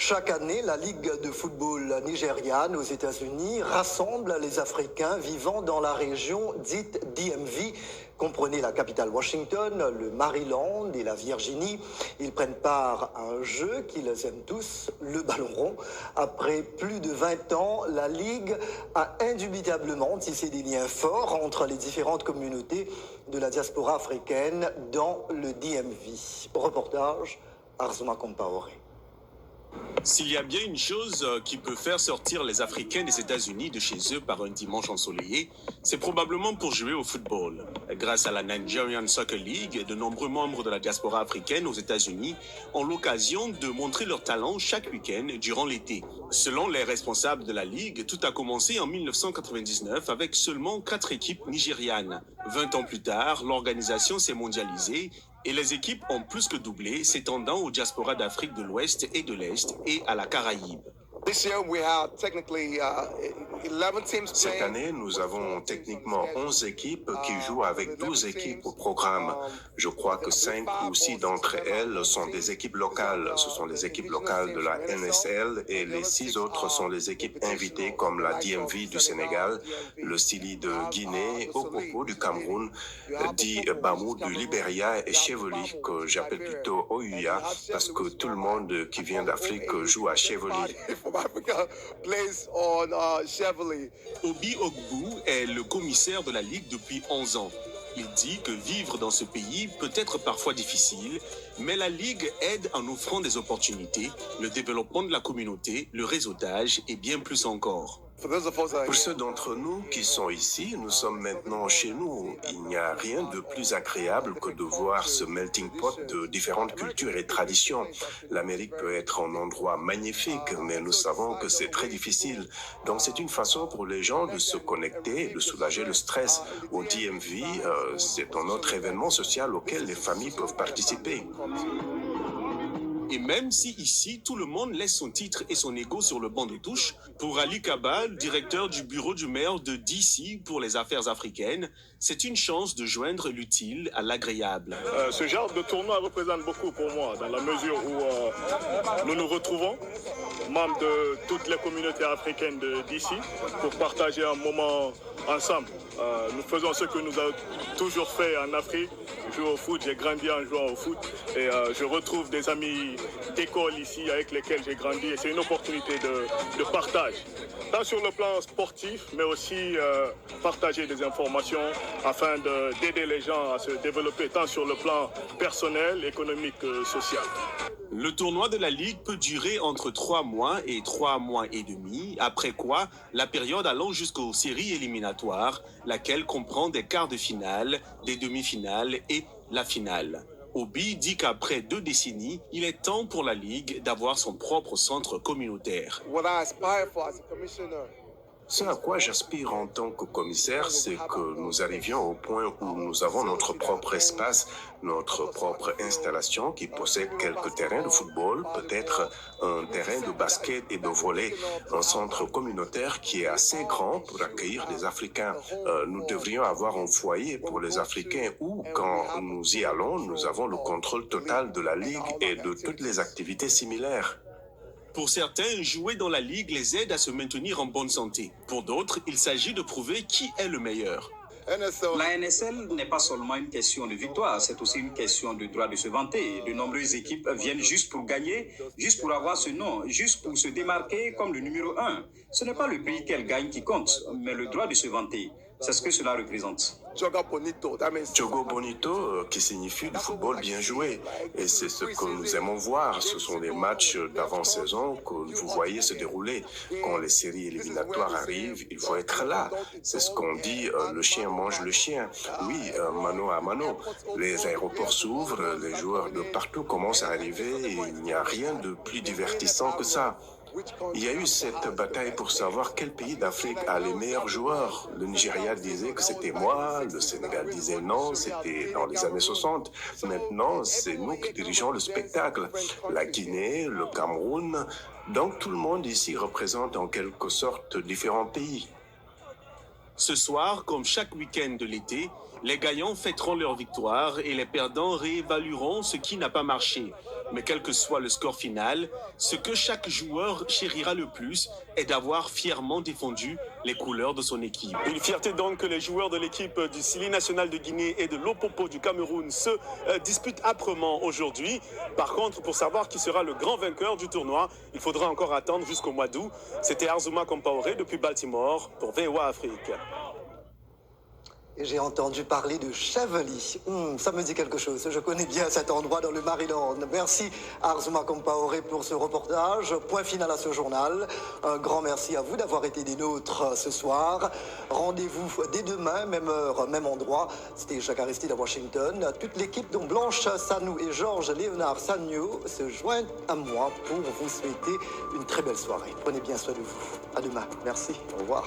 Chaque année, la Ligue de football nigériane aux États-Unis rassemble les Africains vivant dans la région dite DMV. Comprenez la capitale Washington, le Maryland et la Virginie. Ils prennent part à un jeu qu'ils aiment tous, le ballon rond. Après plus de 20 ans, la Ligue a indubitablement tissé des liens forts entre les différentes communautés de la diaspora africaine dans le DMV. Reportage, Arzuma Compaoré. S'il y a bien une chose qui peut faire sortir les Africains des États-Unis de chez eux par un dimanche ensoleillé, c'est probablement pour jouer au football. Grâce à la Nigerian Soccer League, de nombreux membres de la diaspora africaine aux États-Unis ont l'occasion de montrer leur talent chaque week-end durant l'été. Selon les responsables de la Ligue, tout a commencé en 1999 avec seulement 4 équipes nigérianes. 20 ans plus tard, l'organisation s'est mondialisée et les équipes ont plus que doublé, s'étendant aux diasporas d'Afrique de l'Ouest et de l'Est et à la Caraïbe. Cette année, nous avons techniquement 11 équipes qui jouent avec 12 équipes au programme. Je crois que 5 ou 6 d'entre elles sont des équipes locales. Ce sont les équipes locales de la NSL et les 6 autres sont les équipes invitées comme la DMV du Sénégal, le Sili de Guinée, Opopo du Cameroun, Di Bamou du Libéria et Chevoli, que j'appelle plutôt Ouya, parce que tout le monde qui vient d'Afrique joue à Chevoli. Obi Ogbu est le commissaire de la Ligue depuis 11 ans. Il dit que vivre dans ce pays peut être parfois difficile, mais la Ligue aide en offrant des opportunités, le développement de la communauté, le réseautage et bien plus encore. Pour ceux d'entre nous qui sont ici, nous sommes maintenant chez nous. Il n'y a rien de plus agréable que de voir ce melting pot de différentes cultures et traditions. L'Amérique peut être un endroit magnifique, mais nous savons que c'est très difficile. Donc c'est une façon pour les gens de se connecter et de soulager le stress. Au DMV, c'est un autre événement social auquel les familles peuvent participer. Et même si ici, tout le monde laisse son titre et son ego sur le banc de touche, pour Ali Kaba, directeur du bureau du maire de DC pour les affaires africaines, c'est une chance de joindre l'utile à l'agréable. Ce genre de tournoi représente beaucoup pour moi, dans la mesure où nous nous retrouvons, membres de toutes les communautés africaines de DC, pour partager un moment ensemble. Nous faisons ce que nous avons toujours fait en Afrique, jouer au foot. J'ai grandi en jouant au foot et je retrouve des amis d'école ici avec lesquels j'ai grandi et c'est une opportunité de partage, tant sur le plan sportif mais aussi partager des informations afin d'aider les gens à se développer tant sur le plan personnel, économique, social. Le tournoi de la Ligue peut durer entre 3 mois et 3 mois et demi, après quoi la période allant jusqu'aux séries éliminatoires, laquelle comprend des quarts de finale, des demi-finales et la finale. Obi dit qu'après 2 décennies, il est temps pour la Ligue d'avoir son propre centre communautaire. Ce à quoi j'aspire en tant que commissaire, c'est que nous arrivions au point où nous avons notre propre espace, notre propre installation qui possède quelques terrains de football, peut-être un terrain de basket et de volley, un centre communautaire qui est assez grand pour accueillir les Africains. Nous devrions avoir un foyer pour les Africains où, quand nous y allons, nous avons le contrôle total de la Ligue et de toutes les activités similaires. Pour certains, jouer dans la Ligue les aide à se maintenir en bonne santé. Pour d'autres, il s'agit de prouver qui est le meilleur. La NSL n'est pas seulement une question de victoire, c'est aussi une question de droit de se vanter. De nombreuses équipes viennent juste pour gagner, juste pour avoir ce nom, juste pour se démarquer comme le numéro 1. Ce n'est pas le prix qu'elles gagnent qui compte, mais le droit de se vanter. C'est ce que cela représente. Jogo Bonito, qui signifie du football bien joué. Et c'est ce que nous aimons voir. Ce sont des matchs d'avant-saison que vous voyez se dérouler. Quand les séries éliminatoires arrivent, il faut être là. C'est ce qu'on dit, le chien mange le chien. Oui, mano à mano. Les aéroports s'ouvrent, les joueurs de partout commencent à arriver et il n'y a rien de plus divertissant que ça. Il y a eu cette bataille pour savoir quel pays d'Afrique a les meilleurs joueurs. Le Nigeria disait que c'était moi, le Sénégal disait non, c'était dans les années 60. Maintenant, c'est nous qui dirigeons le spectacle. La Guinée, le Cameroun. Donc tout le monde ici représente en quelque sorte différents pays. Ce soir, comme chaque week-end de l'été, Les gagnants fêteront leur victoire et les perdants réévalueront ce qui n'a pas marché. Mais quel que soit le score final, ce que chaque joueur chérira le plus est d'avoir fièrement défendu les couleurs de son équipe. Une fierté donc que les joueurs de l'équipe du Sili national de Guinée et de l'Opopo du Cameroun se disputent âprement aujourd'hui. Par contre, pour savoir qui sera le grand vainqueur du tournoi, il faudra encore attendre jusqu'au mois d'août. C'était Arzuma Compaoré depuis Baltimore pour VOA Afrique. Et j'ai entendu parler de Chevelly. Ça me dit quelque chose. Je connais bien cet endroit dans le Maryland. Merci Arzuma Compaoré pour ce reportage. Point final à ce journal. Un grand merci à vous d'avoir été des nôtres ce soir. Rendez-vous dès demain, même heure, même endroit. C'était Jacques Aristide à Washington. Toute l'équipe dont Blanche Sanou et Georges Léonard Sagno se joignent à moi pour vous souhaiter une très belle soirée. Prenez bien soin de vous. À demain. Merci. Au revoir.